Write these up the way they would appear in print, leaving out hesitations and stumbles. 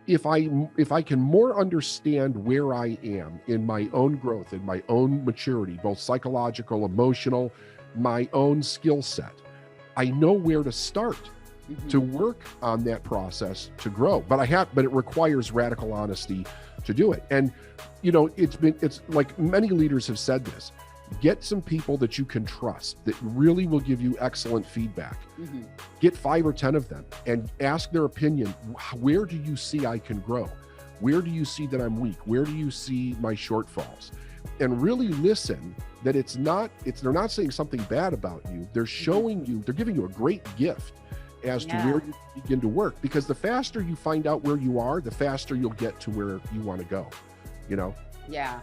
if I can more understand where I am in my own growth, in my own maturity, both psychological, emotional, my own skill set, I know where to start to work on that process to grow. But it requires radical honesty to do it. And it's like many leaders have said this. Get some people that you can trust that really will give you excellent feedback. Get 5 or 10 of them and ask their opinion. Where do you see I can grow? Where do you see that I'm weak? Where do you see my shortfalls? And really listen that they're not saying something bad about you. They're showing you, they're giving you a great gift as to where you begin to work, because the faster you find out where you are, the faster you'll get to where you want to go, Yeah.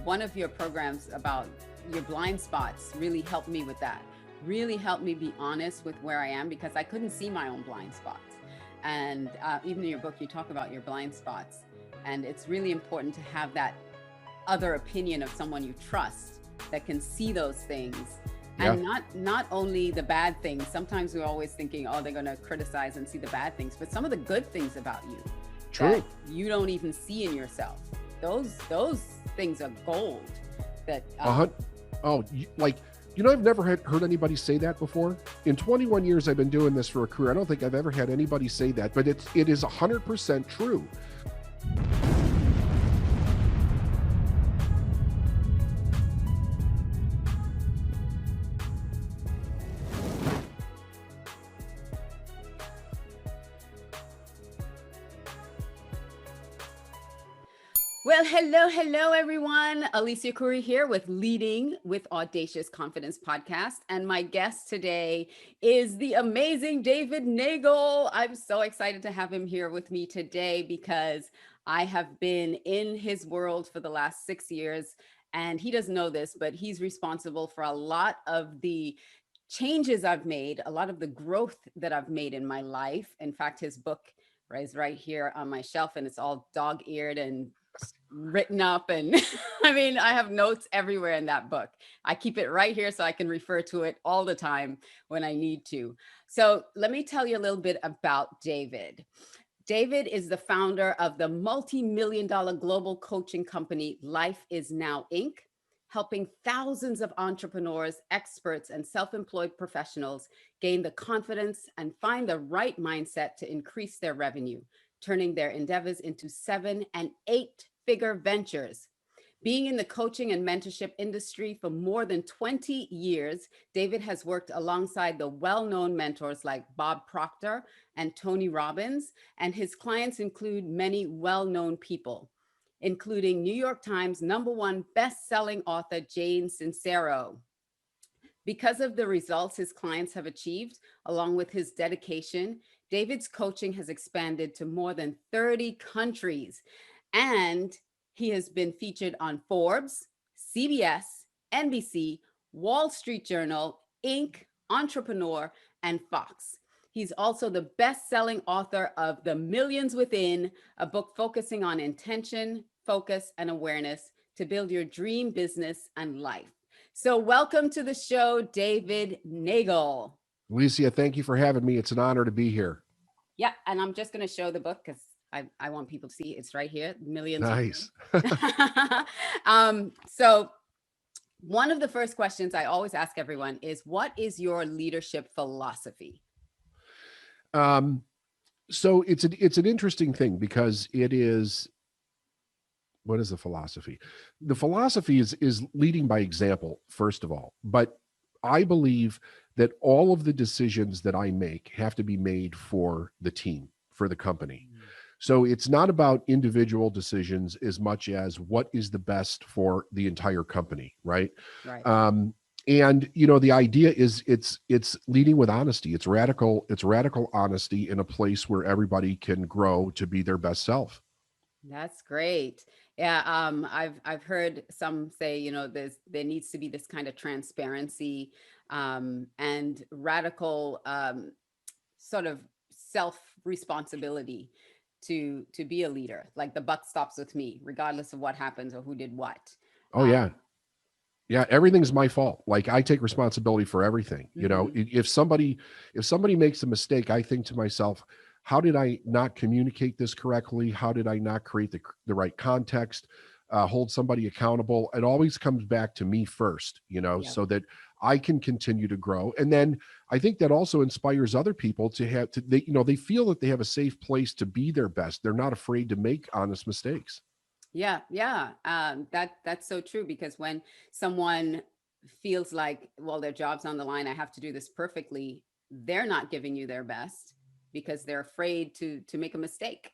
One of your programs about your blind spots really helped me with that. Really helped me be honest with where I am, because I couldn't see my own blind spots. And even in your book, you talk about your blind spots. And it's really important to have that other opinion of someone you trust that can see those things. And not only the bad things. Sometimes we're always thinking, oh, they're going to criticize and see the bad things, but some of the good things about you that you don't even see in yourself. Those things are gold. That I've never heard anybody say that before. In 21 years I've been doing this for a career, I don't think I've ever had anybody say that, but it is 100% true. Well, hello, everyone. Alicia Curry here with Leading with Audacious Confidence podcast. And my guest today is the amazing David Neagle. I'm so excited to have him here with me today because I have been in his world for the last 6 years. And he doesn't know this, but he's responsible for a lot of the changes I've made, a lot of the growth that I've made in my life. In fact, his book is right here on my shelf, and it's all dog-eared and written up. And I mean, I have notes everywhere in that book. I keep it right here so I can refer to it all the time when I need to. So let me tell you a little bit about David. David is the founder of the multi-million-dollar global coaching company, Life Is Now, Inc., helping thousands of entrepreneurs, experts, and self-employed professionals gain the confidence and find the right mindset to increase their revenue, turning their endeavors into 7- and 8-figure ventures. Being in the coaching and mentorship industry for more than 20 years, David has worked alongside the well-known mentors like Bob Proctor and Tony Robbins, and his clients include many well-known people, including New York Times #1 best-selling author Jane Sincero. Because of the results his clients have achieved, along with his dedication, David's coaching has expanded to more than 30 countries, and he has been featured on Forbes, CBS, NBC, Wall Street Journal, Inc., Entrepreneur, and Fox. He's also the best-selling author of The Millions Within, a book focusing on intention, focus, and awareness to build your dream business and life. So welcome to the show, David Neagle. Alicia, thank you for having me. It's an honor to be here. Yeah, and I'm just going to show the book because I want people to see it's right here. Millions. Nice. So one of the first questions I always ask everyone is, what is your leadership philosophy? So it's an interesting thing because it is, what is the philosophy? The philosophy is leading by example, first of all. But I believe that all of the decisions that I make have to be made for the team, for the company. So it's not about individual decisions as much as what is the best for the entire company, right? Right. And the idea is it's leading with honesty. It's radical honesty in a place where everybody can grow to be their best self. That's great. Yeah, I've heard some say, there needs to be this kind of transparency and radical sort of self-responsibility to be a leader. Like the buck stops with me, regardless of what happens or who did what. Oh yeah. Yeah, everything's my fault. Like I take responsibility for everything. If somebody makes a mistake, I think to myself, how did I not communicate this correctly? How did I not create the right context? Hold somebody accountable. It always comes back to me first, Yeah. so that I can continue to grow. And then I think that also inspires other people to have to they feel that they have a safe place to be their best. They're not afraid to make honest mistakes. Yeah, yeah. That's so true because when someone feels like, well, their job's on the line, I have to do this perfectly, they're not giving you their best because they're afraid to make a mistake.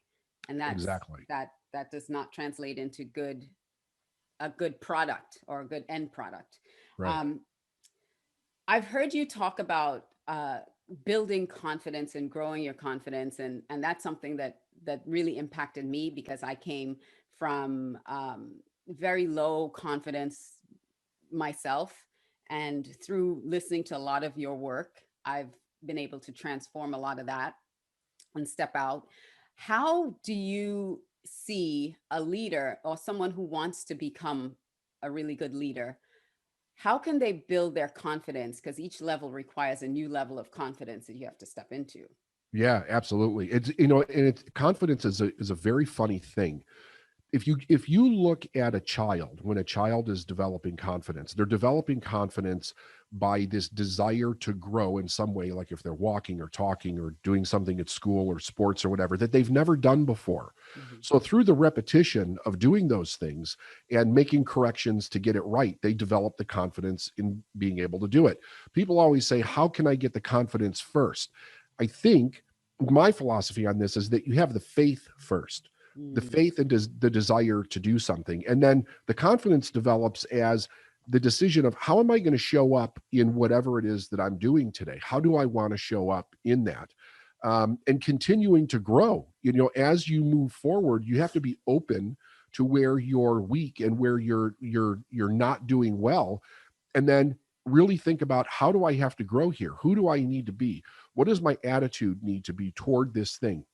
And Exactly. that does not translate into a good product or a good end product. Right. Um, I've heard you talk about building confidence and growing your confidence, and that's something that really impacted me because I came from very low confidence myself, and through listening to a lot of your work, I've been able to transform a lot of that and step out. How do you see a leader or someone who wants to become a really good leader? How can they build their confidence? Because each level requires a new level of confidence that you have to step into. Yeah, absolutely. It's and it's confidence is a very funny thing. If you look at a child, when a child is developing confidence, they're developing confidence by this desire to grow in some way, like if they're walking or talking or doing something at school or sports or whatever that they've never done before. Mhm. So through the repetition of doing those things and making corrections to get it right, they develop the confidence in being able to do it. People always say, how can I get the confidence first? I think my philosophy on this is that you have the faith first, the Mm, faith and the desire to do something. And then the confidence develops as the decision of how am I going to show up in whatever it is that I'm doing today? How do I want to show up in that? And continuing to grow, as you move forward, you have to be open to where you're weak and where you're not doing well, and then really think about how do I have to grow here? Who do I need to be? What does my attitude need to be toward this thing?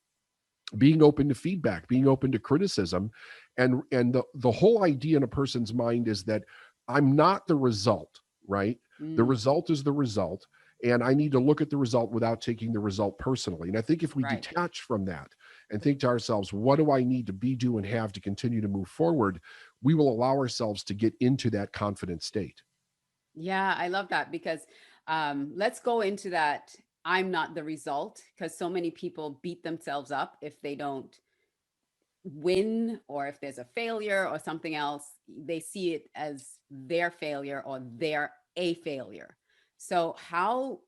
Being open to feedback, being open to criticism, and the whole idea in a person's mind is that I'm not the result, right? The mm, result is the result, and I need to look at the result without taking the result personally. And I think if we right. detach from that and think to ourselves, what do I need to be, do, and have to continue to move forward, we will allow ourselves to get into that confident state. Yeah, I love that because let's go into that. I'm not the result because so many people beat themselves up if they don't win or if there's a failure or something else. They see it as their failure or they're a failure. So how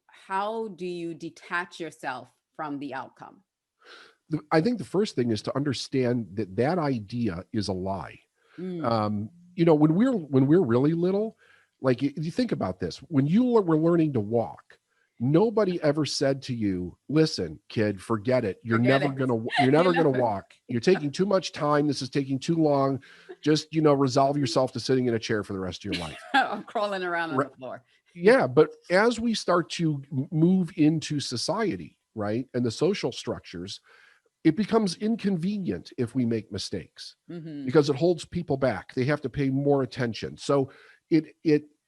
do you detach yourself from the outcome? I think the first thing is to understand that that idea is a lie. Mm, When we're really little, like you think about this, when you were learning to walk, nobody ever said to you, listen, kid, forget it, you're forget never it. gonna you're You never know, gonna walk, you're taking too much time, this is taking too long, just resolve yourself to sitting in a chair for the rest of your life. I'm crawling around on Right. the floor. Yeah, but as we start to move into society, right, and the social structures, it becomes inconvenient if we make mistakes Hmm. because it holds people back. They have to pay more attention. So it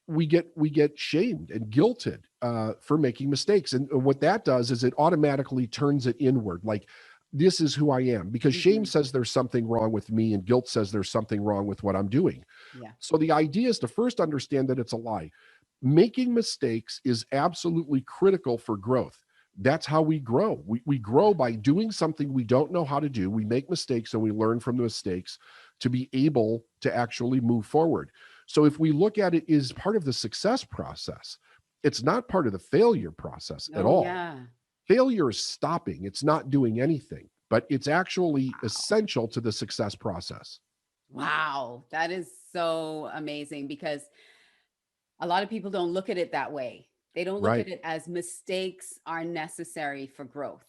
we get shamed and guilted for making mistakes, and what that does is it automatically turns it inward. Like, this is who I am, because shame Hmm. says there's something wrong with me, and guilt says there's something wrong with what I'm doing. Yeah. So the idea is to first understand that it's a lie. Making mistakes is absolutely critical for growth. That's how we grow. We grow by doing something we don't know how to do. We make mistakes and we learn from the mistakes to be able to actually move forward. So if we look at it as part of the success process, it's not part of the failure process at Oh all. yeah. Failure is stopping, it's not doing anything, but it's actually essential to the success process. Wow, that is so amazing because a lot of people don't look at it that way. They don't look Right. at it as mistakes are necessary for growth.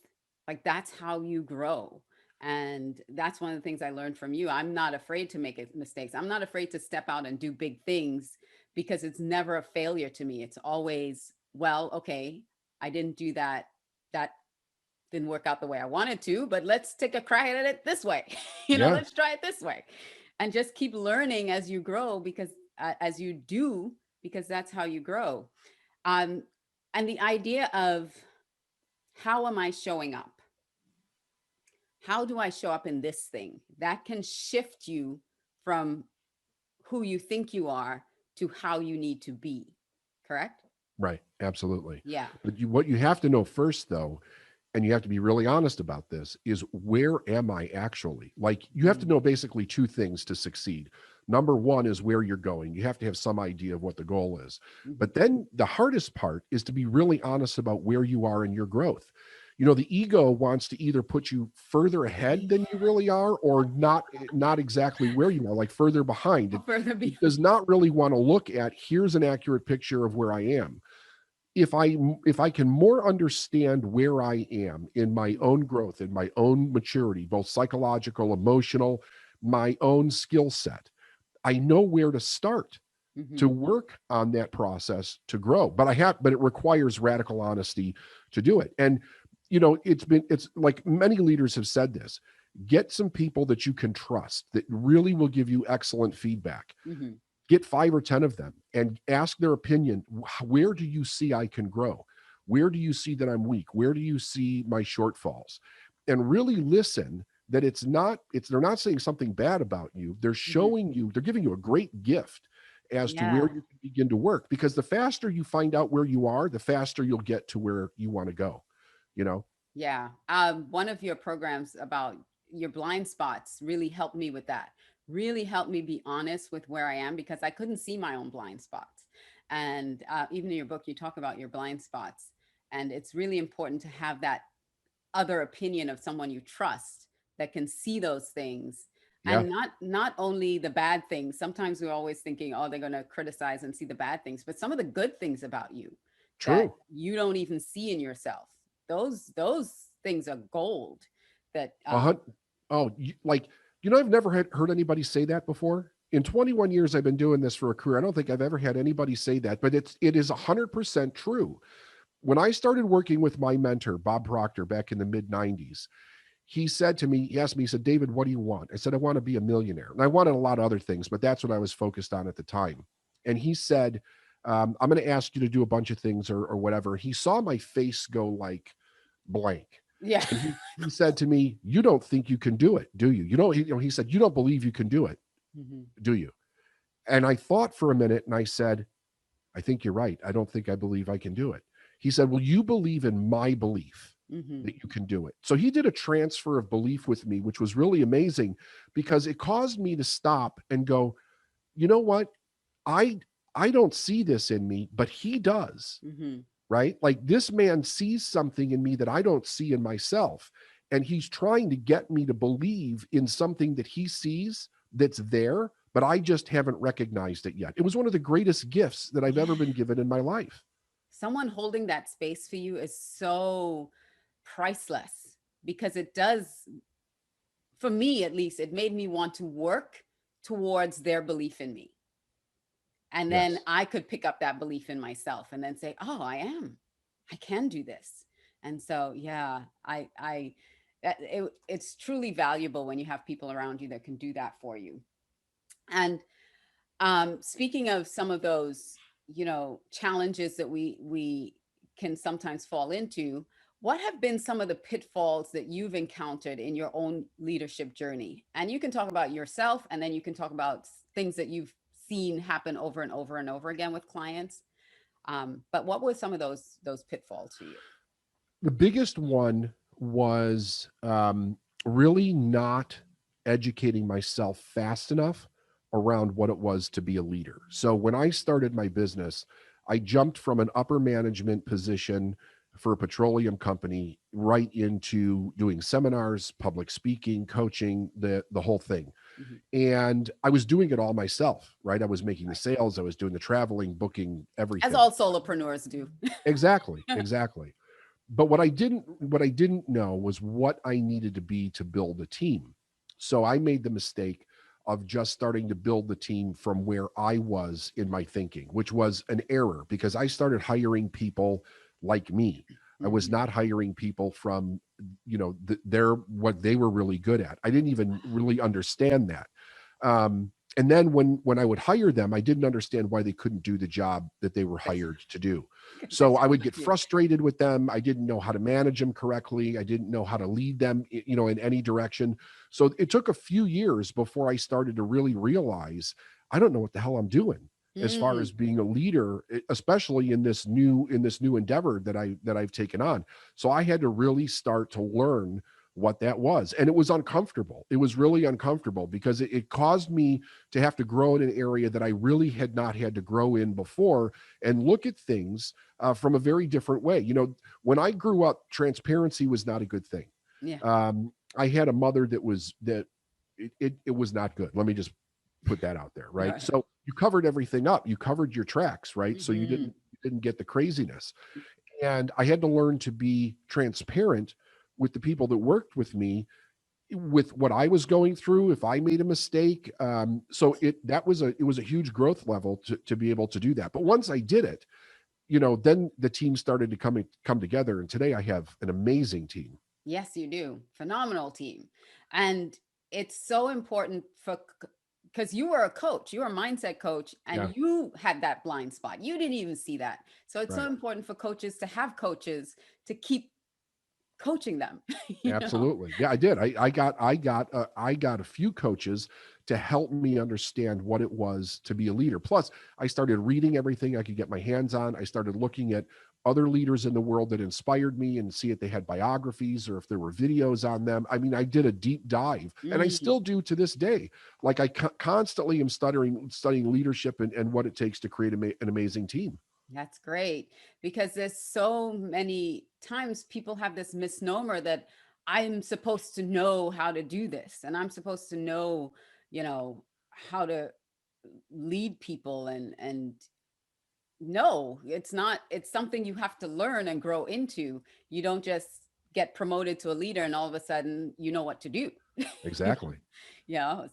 Like that's how you grow. And that's one of the things I learned from you. I'm not afraid to make mistakes. I'm not afraid to step out and do big things because it's never a failure to me. It's always, well, okay, I didn't do that. That didn't work out the way I wanted to, but let's take a crack at it this way. Yeah. Let's try it this way. And just keep learning as you grow because as you do, because that's how you grow. Um, and the idea of how am I showing up? how do I show up in this thing? That can shift you from who you think you are to how you need to be. Correct? Right. Absolutely. Yeah. But what you have to know first, though, and you have to be really honest about this, is where am I actually? Like, you have to Mm, know basically two things to succeed. Number one is where you're going. You have to have some idea of what the goal is. mhm. But then the hardest part is to be really honest about where you are in your growth. The ego wants to either put you further ahead than you really are, or not exactly where you are, like further behind. Or It, further it behind. does not really want to look at, here's an accurate picture of where I am. If I can more understand where I am in my Mhm, own growth, in my own maturity, both psychological, emotional, my own skill set, I know where to start to mhm. work on that process to grow. But it requires radical honesty to do it. And it's like many leaders have said this: get some people that you can trust that really will give you excellent feedback. Mhm. Get 5 or 10 of them and ask their opinion. Where do you see I can grow? Where do you see that I'm weak? Where do you see my shortfalls? And really listen, that they're not saying something bad about you. Mhm. They're giving you a great gift as to where Yeah. you can begin to work, because the faster you find out where you are, the faster you'll get to where you want to go, you know? Yeah. One of your programs about your blind spots really helped me with that. Really helped me be honest with where I am because I couldn't see my own blind spots. And even in your book, you talk about your blind spots. And it's really important to have that other opinion of someone you trust that can see those things, Yeah, and not only the bad things. Sometimes we're always thinking, oh, they're going to criticize and see the bad things, but some of the good things about you that true. you don't even see in yourself, those things are gold. That A hun Oh, I've never heard anybody say that before. In 21 years I've been doing this for a career, I don't think I've ever had anybody say that, but it is 100% true. When I started working with my mentor, Bob Proctor, back in the mid-90s, he asked me, he said, "David, what do you want?" I said, "I want to be a millionaire." And I wanted a lot of other things, but that's what I was focused on at the time. And he said, "I'm going to ask you to do a bunch of things, or whatever." He saw my face go like blank. yeah. And he said to me, "You don't think you can do it, do you? He said, "You don't believe you can do it, Hmm. do you?" And I thought for a minute and I said, "I think you're right. I don't think I believe I can do it." He said, "Well, you believe in my belief Hmm. that you can do it." So he did a transfer of belief with me, which was really amazing, because it caused me to stop and go, you know what? I I don't see this in me, but he does. Hmm. Right? Like, this man sees something in me that I don't see in myself. And he's trying to get me to believe in something that he sees that's there, but I just haven't recognized it yet. It was one of the greatest gifts that I've Yeah. ever been given in my life. Someone holding that space for you is so priceless, because it does, for me at least, it made me want to work towards their belief in me. And then Yes. I could pick up that belief in myself and then say, oh, I can do this. And so, yeah, it's truly valuable when you have people around you that can do that for you. And speaking of some of those, challenges that we can sometimes fall into, what have been some of the pitfalls that you've encountered in your own leadership journey? And you can talk about yourself, and then you can talk about things that you've seen happen over and over and over again with clients. But what were some of those pitfalls for you? The biggest one was really not educating myself fast enough around what it was to be a leader. So when I started my business, I jumped from an upper management position for a petroleum company right into doing seminars, public speaking, coaching, the whole thing. Mhm. And I was doing it all myself, right? I was making the Right. sales, I was doing the traveling, booking As everything. all solopreneurs do. Exactly, exactly. But what I didn't know was what I needed to be to build a team. So I made the mistake of just starting to build the team from where I was in my thinking, which was an error, because I started hiring people like me. I was Mhm. not hiring people from, their what they were really good at. I didn't even really understand that. And then when I would hire them, I didn't understand why they couldn't do the job that they were hired to do. Because they're So I just would like get you. frustrated with them. I didn't know how to manage them correctly. I didn't know how to lead them, in any direction. So it took a few years before I started to really realize I don't know what the hell I'm doing as far Mm, as being a leader, especially in this new endeavor that I've taken on. So I had to really start to learn what that was. And it was uncomfortable. It was really uncomfortable because it caused me to have to grow in an area that I really had not had to grow in before and look at things from a very different way. When I grew up, transparency was not a good thing. yeah. I had a mother that it was not good. Let me just put that out there, right? Right. So you covered everything up. You covered your tracks, right? So you Hmm. didn't get the craziness. And I had to learn to be transparent with the people that worked with me with what I was going through if I made a mistake. So it was a huge growth level to be able to do that. But once I did it, then the team started to come together, and today I have an amazing team. Yes, you do. Phenomenal team. And it's so important because you were a coach, you were a mindset coach, Yeah, and you had that blind spot. You didn't even see that. So it's so right. important for coaches to have coaches to keep coaching them, you know? Absolutely. Yeah, I did. I got a few coaches to help me understand what it was to be a leader. Plus, I started reading everything I could get my hands on. I started looking at other leaders in the world that inspired me and see if they had biographies or if there were videos on them. I mean, I did a deep dive, and I Mm. still do to this day. Like I constantly am studying leadership and what it takes to create an amazing team. That's great because there's so many times people have this misnomer that I'm supposed to know how to do this and I'm supposed to know, how to lead people and no, it's not. It's something you have to learn and grow into. You don't just get promoted to a leader and all of a sudden you know what to do. Exactly.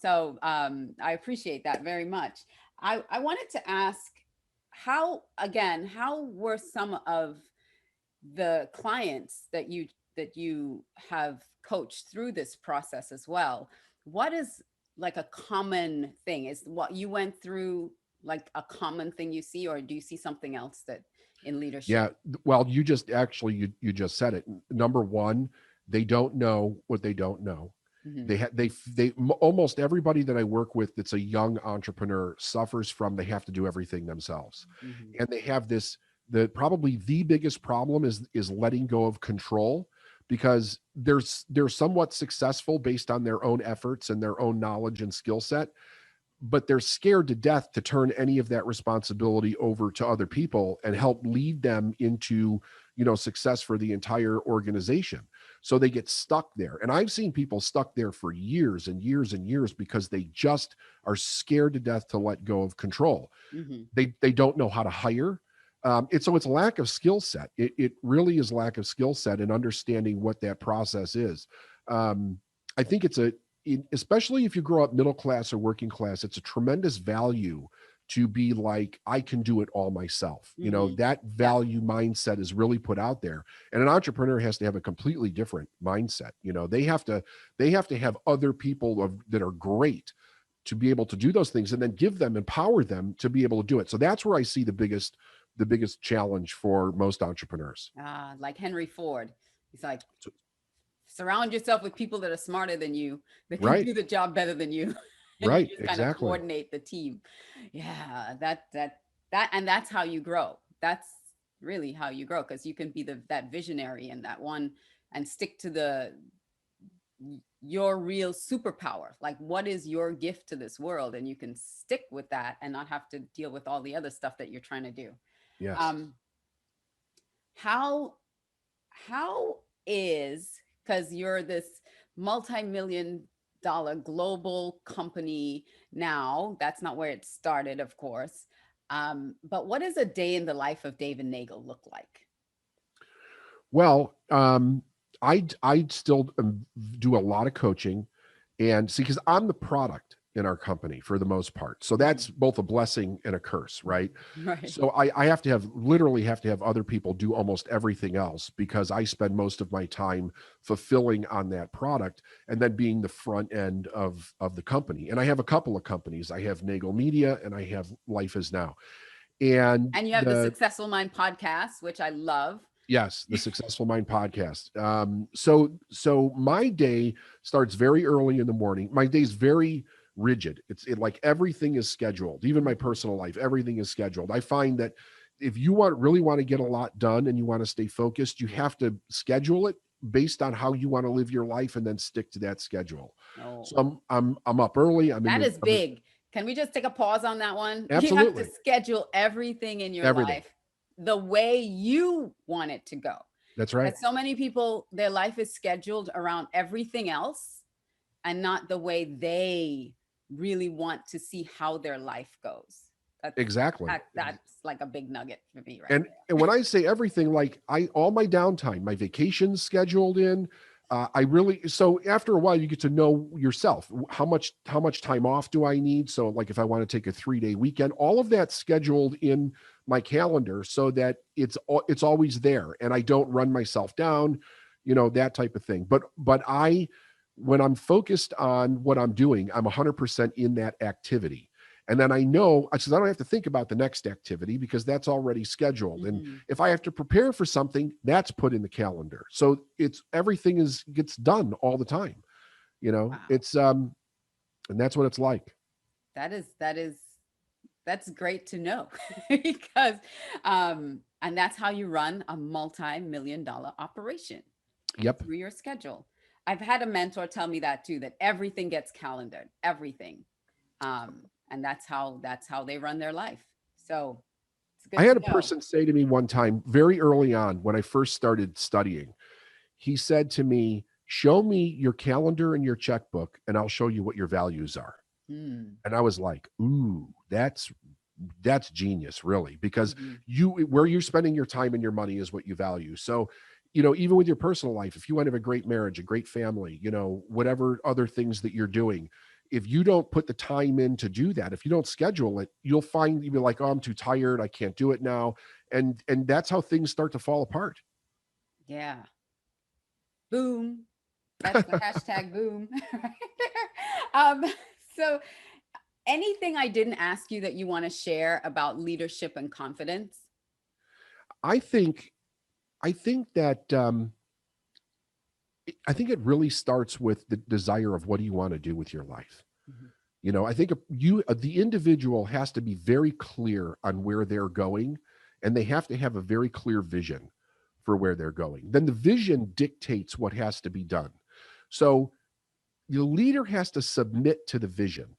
So I appreciate that very much. I wanted to ask how were some of the clients that you have coached through this process as well? What is like a common thing? Is what you went through like a common thing you see, or do you see something else that in leadership? Yeah, well, you just said it. Number one, they don't know what they don't know. Hmm. Almost everybody that I work with that's a young entrepreneur suffers from they have to do everything themselves, Hmm. and they have this. The probably the biggest problem is letting go of control because they're somewhat successful based on their own efforts and their own knowledge and skill set, but they're scared to death to turn any of that responsibility over to other people and help lead them into success for the entire organization. So they get stuck there, and I've seen people stuck there for years and years and years because they just are scared to death to let go of control. Hmm. They don't know how to hire. It's lack of skill set. It really is lack of skill set and understanding what that process is. I think especially if you grow up middle class or working class, it's a tremendous value to be like, I can do it all myself. Hmm. That Yeah. value mindset is really put out there. And an entrepreneur has to have a completely different mindset. They have to have other people that are great to be able to do those things and then empower them to be able to do it. So that's where I see the biggest challenge for most entrepreneurs. Like Henry Ford. He's like, So, surround yourself with people that are smarter than you, that can right, do the job better than you, and you right, just kind of exactly. coordinate the team. Yeah, and that's how you grow. That's really how you grow because you can be that visionary and that one and stick to your real superpower. Like, what is your gift to this world, and you can stick with that and not have to deal with all the other stuff that you're trying to do. Yes. Um, how how is because you're this multi-million dollar global company now, that's not where it started, of course, but what does a day in the life of David Nagel look like? Well, I still do a lot of coaching, and see, because I'm the product. in our company for the most part. So that's both a blessing and a curse, right? Right. So I have to have other people do almost everything else because I spend most of my time fulfilling on that product and then being the front end of the company. And I have a couple of companies. I have Neagle Media and I have Life Is Now. And you have the Successful Mind podcast, which I love. Yes, the Successful Mind podcast. So my day starts very early in the morning. My day's very rigid. It's like everything is scheduled. Even my personal life, everything is scheduled. I find that if you really want to get a lot done and you want to stay focused, you have to schedule it based on how you want to live your life and then stick to that schedule. Oh. So I'm up early. That is big. Can we just take a pause on that one? Absolutely. You have to schedule everything in your life the way you want it to go. That's right. But so many people, their life is scheduled around everything else and not the way they really want to see how their life goes. Exactly. That's like a big nugget for me, right? And when I say everything, like all my downtime, my vacations scheduled in, so after a while you get to know yourself. How much time off do I need? So like if I want to take a 3-day weekend, all of that's scheduled in my calendar so that it's always there and I don't run myself down, that type of thing. But when I'm focused on what I'm doing, I'm 100% in that activity. And then I know, I don't have to think about the next activity because that's already scheduled. Mm-hmm. And if I have to prepare for something, that's put in the calendar. So everything gets done all the time. Wow. It's, and that's what it's like. That's great to know because, and that's how you run a multi-million-dollar operation. Yep. Through your schedule. I've had a mentor tell me that too, that everything gets calendared, everything. And that's how they run their life. So it's good. I had a person say to me one time, very early on when I first started studying, he said to me, "Show me your calendar and your checkbook and I'll show you what your values are." And I was like, ooh, that's genius, really, because where you're spending your time and your money is what you value. So, even with your personal life, if you want to have a great marriage, a great family, whatever other things that you're doing, if you don't put the time in to do that, if you don't schedule it, you'll find you'll be like, "Oh, I'm too tired. I can't do it now." And that's how things start to fall apart. Yeah. Boom. That's the hashtag boom right there. So anything I didn't ask you that you want to share about leadership and confidence? I think that I think it really starts with the desire of what do you want to do with your life. Mm-hmm. I think the individual has to be very clear on where they're going, and they have to have a very clear vision for where they're going. Then the vision dictates what has to be done. So the leader has to submit to the vision.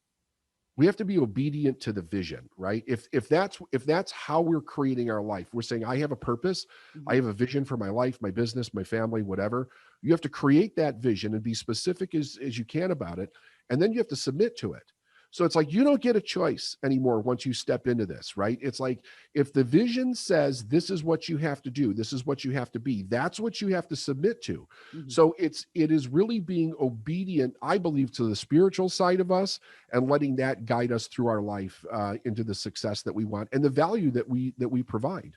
We have to be obedient to the vision, right? If that's how we're creating our life, we're saying, I have a purpose, I have a vision for my life, my business, my family, whatever. You have to create that vision and be specific as you can about it. And then you have to submit to it. So it's like, you don't get a choice anymore once you step into this, right? It's like, if the vision says, this is what you have to do, this is what you have to be, that's what you have to submit to. Mm-hmm. So it is really being obedient, I believe, to the spiritual side of us and letting that guide us through our life into the success that we want and the value that we provide.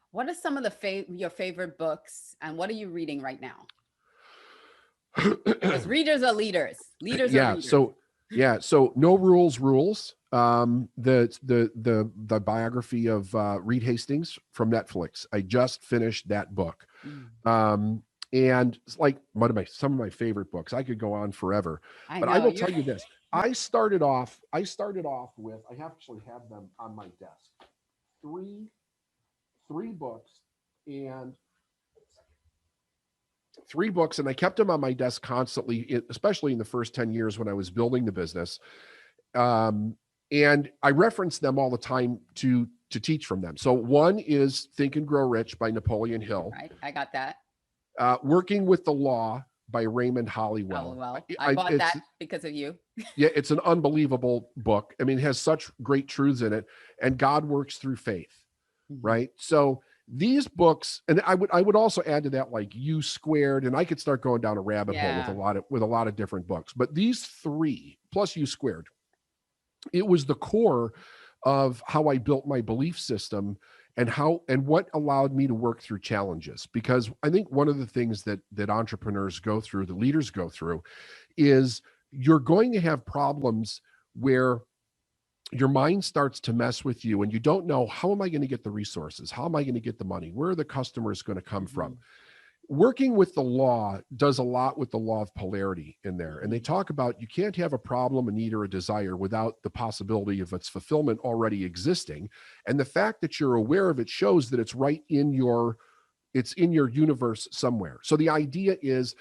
What are some of your favorite books, and what are you reading right now? Because readers are leaders. Leaders are leaders. So No Rules Rules, the biography of Reed Hastings from Netflix. I just finished that book. And it's like some of my favorite books. I could go on forever, but I will tell you this. I started off with, I actually have them on my desk, three books, and I kept them on my desk constantly, especially in the first 10 years when I was building the business. And I reference them all the time to teach from them. So one is Think and Grow Rich by Napoleon Hill. Right, I got that. Working with the Law by Raymond Halliwell. I bought that because of you. Yeah, it's an unbelievable book. I mean, it has such great truths in it, and God works through faith, right? So These books, and I would also add to that like U Squared, and I could start going down a rabbit hole with Yeah. a lot of different books. But these three plus U Squared, it was the core of how I built my belief system and what allowed me to work through challenges. Because I think one of the things that entrepreneurs go through, the leaders go through, is you're going to have problems where your mind starts to mess with you and you don't know, how am I going to get the resources? How am I going to get the money? Where are the customers going to come Mm-hmm. from? Working with the law does a lot with the law of polarity in there. And they talk about you can't have a problem, a need, or a desire without the possibility of its fulfillment already existing. And the fact that you're aware of it shows that it's in your universe somewhere. So the idea is,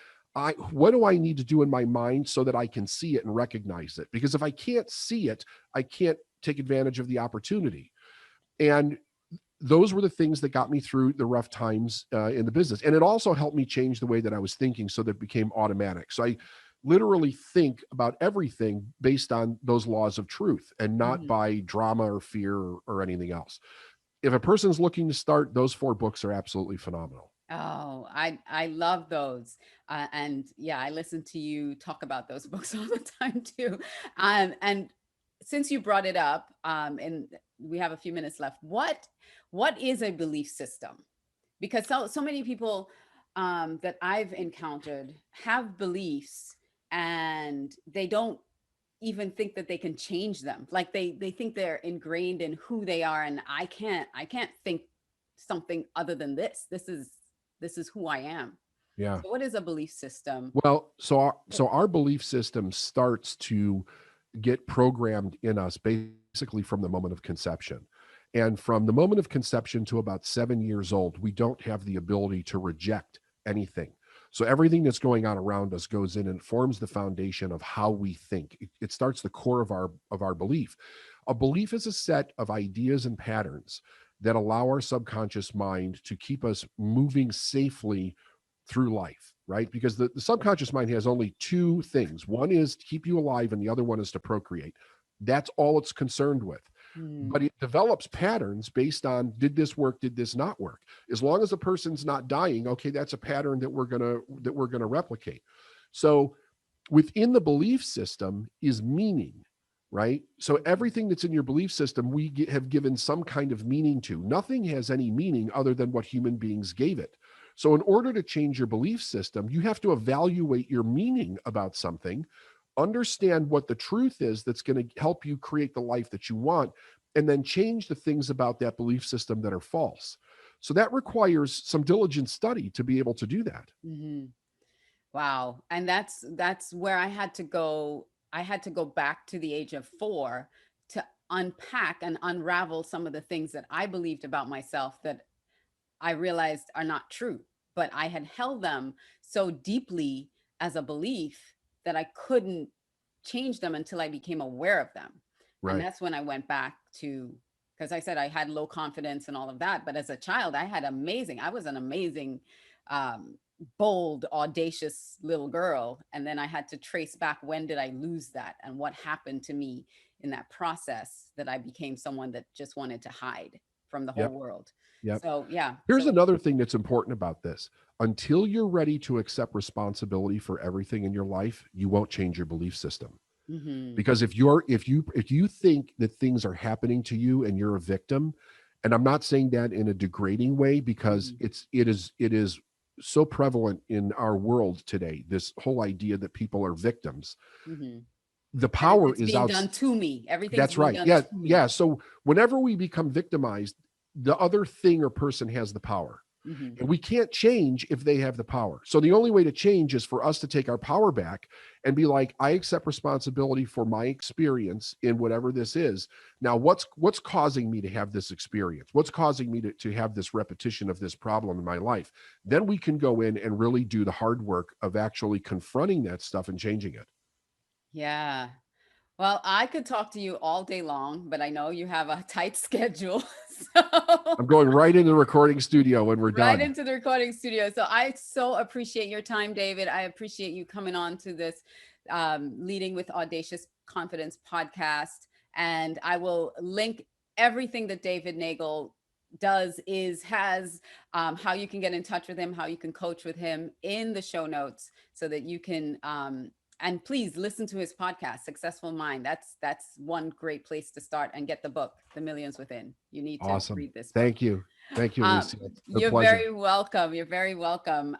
what do I need to do in my mind so that I can see it and recognize it? Because if I can't see it, I can't take advantage of the opportunity. And those were the things that got me through the rough times in the business. And it also helped me change the way that I was thinking so that it became automatic. So I literally think about everything based on those laws of truth and not by drama or fear or anything else. If a person's looking to start, those four books are absolutely phenomenal. Oh, I love those. And yeah, I listen to you talk about those books all the time too. And since you brought it up, and we have a few minutes left, what is a belief system? Because so many people that I've encountered have beliefs and they don't even think that they can change them. Like they think they're ingrained in who they are, and I can't think something other than this. This is who I am. Yeah. So what is a belief system? Well, so our belief system starts to get programmed in us basically from the moment of conception. And from the moment of conception to about 7 years old, we don't have the ability to reject anything. So everything that's going on around us goes in and forms the foundation of how we think. It starts the core of our belief. A belief is a set of ideas and patterns that allow our subconscious mind to keep us moving safely through life, right? Because the subconscious mind has only two things. One is to keep you alive, and the other one is to procreate. That's all it's concerned with. But Hmm. it develops patterns based on, did this work, did this not work? As long as the person's not dying, okay, that's a pattern that we're gonna replicate. So within the belief system is meaning, right? So everything that's in your belief system, have given some kind of meaning to. Nothing has any meaning other than what human beings gave it. So in order to change your belief system, you have to evaluate your meaning about something, understand what the truth is that's going to help you create the life that you want, and then change the things about that belief system that are false. So that requires some diligent study to be able to do that. Hmm. Wow. And that's where I had to go. I had to go back to the age of 4 to unpack and unravel some of the things that I believed about myself that I realized are not true, but I had held them so deeply as a belief that I couldn't change them until I became aware of them. And Right. that's when I went back to, because I said I had low confidence and all of that. But as a child, I was an amazing, um, bold, audacious little girl. And then I had to trace back, when did I lose that? And what happened to me in that process that I became someone that just wanted to hide from the whole Yep. world. Yep. So yeah. Here's So another thing that's important about this. Until you're ready to accept responsibility for everything in your life, you won't change your belief system. mhm, Because if you think that things are happening to you and you're a victim, and I'm not saying that in a degrading way, because mhm, it is so prevalent in our world today, this whole idea that people are victims. mhm. The That power it's is being out. done to me. Everything's That's being right. done Yeah, to me. yeah. So whenever we become victimized, the other thing or person has the power. Mhm. And we can't change if they have the power. So the only way to change is for us to take our power back and be like, I accept responsibility for my experience in whatever this is. Now, what's causing me to have this experience? What's causing me to have this repetition of this problem in my life? Then we can go in and really do the hard work of actually confronting that stuff and changing it. Yeah. Well, I could talk to you all day long, but I know you have a tight schedule. So I'm going right into the recording studio when we're right done. into the recording studio. So I so appreciate your time, David. I appreciate you coming on to this Leading with Audacious Confidence podcast. And I will link everything that David Neagle does is has how you can get in touch with him, how you can coach with him in the show notes so that you can and please listen to his podcast, Successful Mind. That's one great place to start, and get the book, The Millions Within. You need to Awesome. read this book. Thank you. Thank you, Alicia. It's a You're pleasure. very welcome. You're very welcome.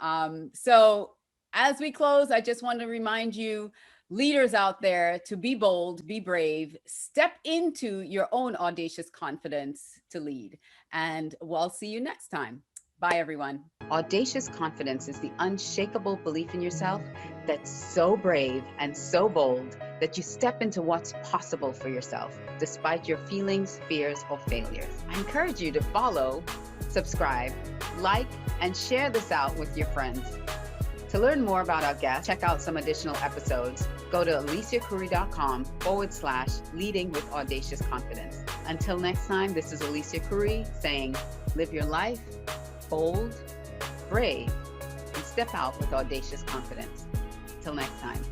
So as we close, I just want to remind you, leaders out there, to be bold, be brave, step into your own audacious confidence to lead. And we'll see you next time. Bye, everyone. Audacious confidence is the unshakable belief in yourself that's so brave and so bold that you step into what's possible for yourself, despite your feelings, fears, or failures. I encourage you to follow, subscribe, like, and share this out with your friends. To learn more about our guests, check out some additional episodes. Go to aliciacoury.com/leading with audacious confidence. Until next time, this is Alicia Coury saying, live your life bold, brave, and step out with audacious confidence. Till next time.